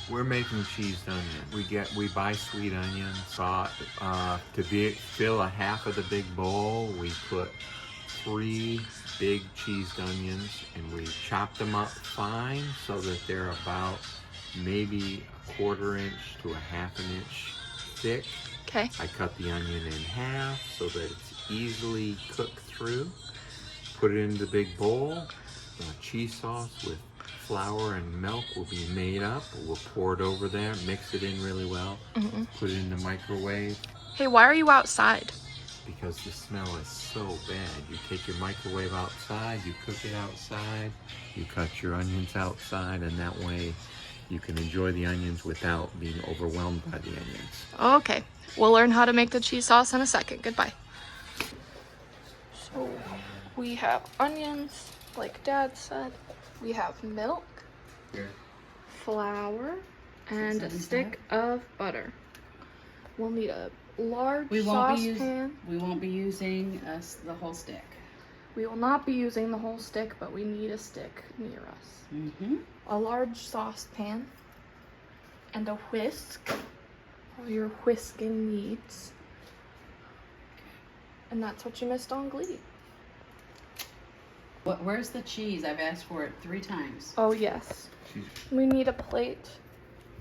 We're making cheese onion. We buy sweet onions. Fill a half of the big bowl, we put 3 big cheesed onions and we chop them up fine so that they're about maybe a 1/4 inch to a 1/2 inch thick. Okay. I cut the onion in half so that it's easily cooked through. Put it in the big bowl. Cheese sauce with flour and milk will be made up. We'll pour it over there, mix it in really well, put it in the microwave. Hey, why are you outside? Because the smell is so bad. You take your microwave outside, you cook it outside, you cut your onions outside, and that way you can enjoy the onions without being overwhelmed by the onions. Okay. We'll learn how to make the cheese sauce in a second. Goodbye. So we have onions, like Dad said. We have milk, flour, and a stick of butter. We'll need a large saucepan. We won't be using the whole stick. We will not be using the whole stick, but we need a stick near us. A large saucepan and a whisk. All your whisking needs. And that's what you missed on Glee. Where's the cheese? I've asked for it 3 times. Oh yes. We need a plate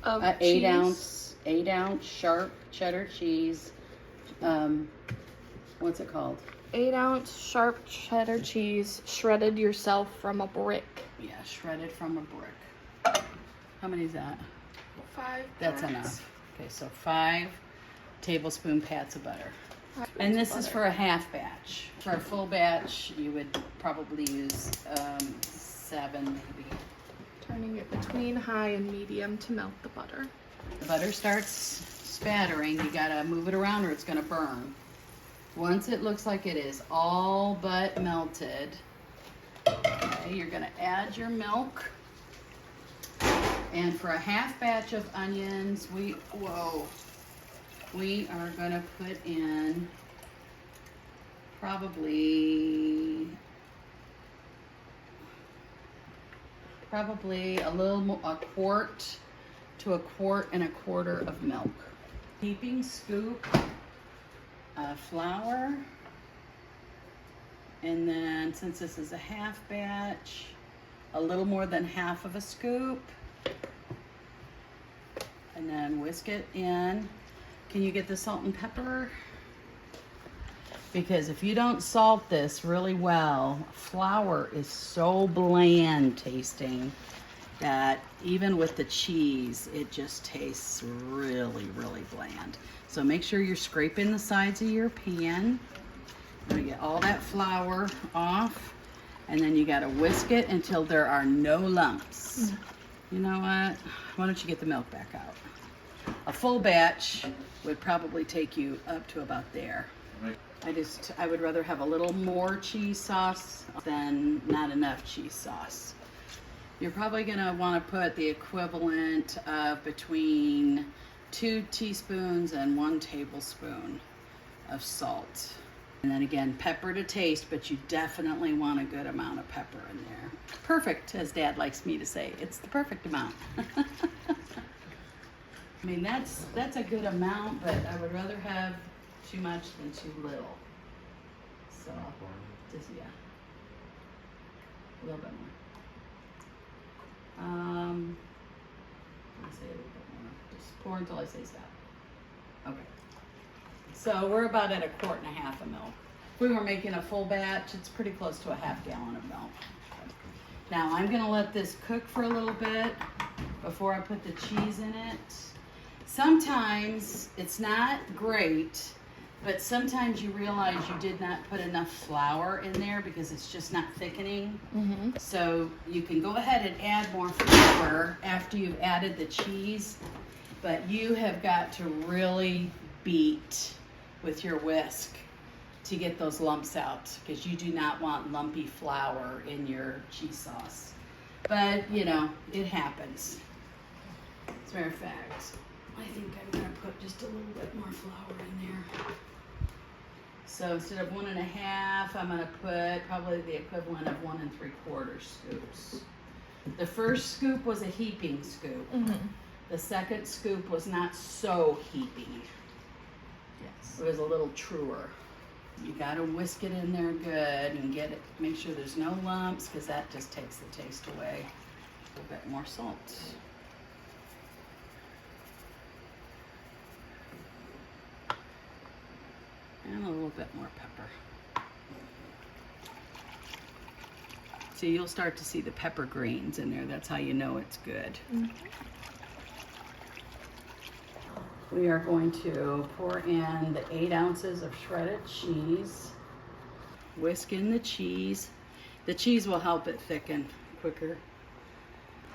of cheese. 8 ounce sharp cheddar cheese. What's it called? 8 ounce sharp cheddar cheese, shredded yourself from a brick. Yeah, shredded from a brick. How many is that? 5. That's enough. Okay, so 5 tablespoon pats of butter. And this is for a half batch. For a full batch, you would probably use 7 maybe. Turning it between high and medium to melt the butter. The butter starts spattering, you gotta move it around or it's gonna burn. Once it looks like it is all but melted, okay, you're gonna add your milk. And for a half batch of onions, we are gonna put in probably a quart to a quart and a quarter of milk. Heaping scoop of flour, and then since this is a half batch, a little more than half of a scoop, and then whisk it in. Can you get the salt and pepper? Because if you don't salt this really well, flour is so bland tasting that even with the cheese, it just tastes really, really bland. So make sure you're scraping the sides of your pan. You're gonna get all that flour off, and then you gotta whisk it until there are no lumps. You know what? Why don't you get the milk back out? A full batch would probably take you up to about there. I would rather have a little more cheese sauce than not enough cheese sauce. You're probably gonna wanna put the equivalent of between 2 teaspoons and 1 tablespoon of salt. And then again, pepper to taste, but you definitely want a good amount of pepper in there. Perfect, as Dad likes me to say. It's the perfect amount. I mean, that's a good amount, but I would rather have too much than too little. So, just, yeah. A little bit more. I'll say a little bit more. Just pour until I say stop. Okay. So we're about at a quart and a half of milk. If we were making a full batch, it's pretty close to a half gallon of milk. Now I'm gonna let this cook for a little bit before I put the cheese in it. Sometimes it's not great, but sometimes you realize you did not put enough flour in there because it's just not thickening. So you can go ahead and add more flour after you've added the cheese, but you have got to really beat with your whisk to get those lumps out, because you do not want lumpy flour in your cheese sauce. But you know, it happens. As a matter of fact, I think I'm gonna put just a little bit more flour in there. So instead of 1 1/2, I'm gonna put probably the equivalent of 1 3/4 scoops. The first scoop was a heaping scoop. The second scoop was not so heapy. Yes. It was a little truer. You gotta whisk it in there good and get it, make sure there's no lumps, because that just takes the taste away. A little bit more salt. And a little bit more pepper. So you'll start to see the pepper grains in there. That's how you know it's good. We are going to pour in the 8 ounces of shredded cheese. Whisk in the cheese. The cheese will help it thicken quicker.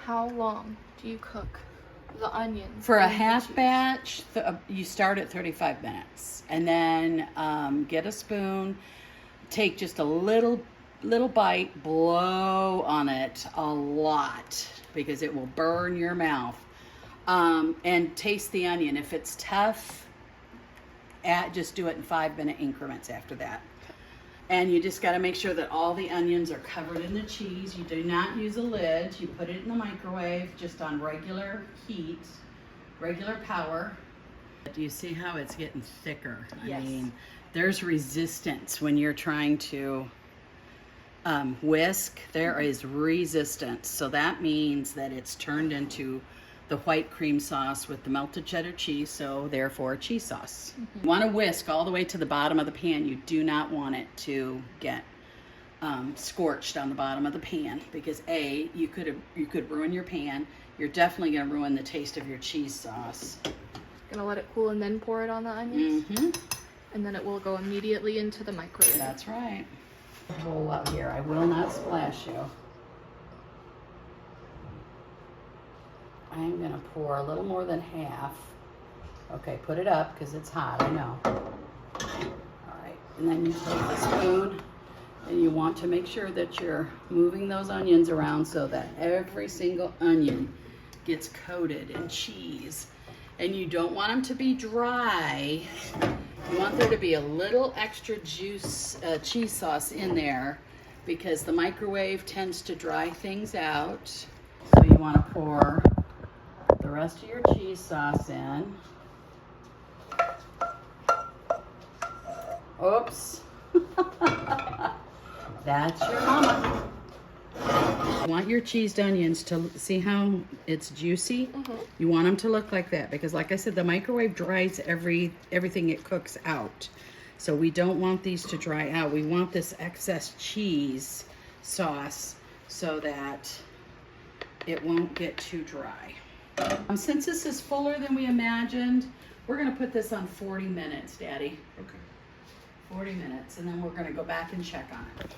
How long do you cook the onions? For a and the half cheese? batch, you start at 35 minutes. And then get a spoon, take just a little bite, blow on it a lot because it will burn your mouth. And taste the onion. If it's tough, just do it in 5-minute increments after that. And you just got to make sure that all the onions are covered in the cheese. You do not use a lid. You put it in the microwave just on regular heat, regular power. Do you see how it's getting thicker? Yes. I mean, there's resistance when you're trying to whisk. There is resistance. So that means that it's turned into the white cream sauce with the melted cheddar cheese, so therefore cheese sauce. You want to whisk all the way to the bottom of the pan. You do not want it to get scorched on the bottom of the pan, because you could ruin your pan. You're definitely going to ruin the taste of your cheese sauce. Gonna let it cool and then pour it on the onions, and then it will go immediately into the microwave. That's right. Bowl up here. I will not splash you. I'm gonna pour a little more than half. Okay, put it up because it's hot, I know. All right, and then you take the spoon and you want to make sure that you're moving those onions around so that every single onion gets coated in cheese. And you don't want them to be dry. You want there to be a little extra juice, cheese sauce in there, because the microwave tends to dry things out. So you want to pour the rest of your cheese sauce in. Oops. That's your mama. You want your cheesed onions to see how it's juicy. You want them to look like that, because like I said, the microwave dries everything it cooks out. So we don't want these to dry out. We want this excess cheese sauce so that it won't get too dry. Since this is fuller than we imagined, we're gonna put this on 40 minutes, Daddy. Okay. 40 minutes, and then we're gonna go back and check on it.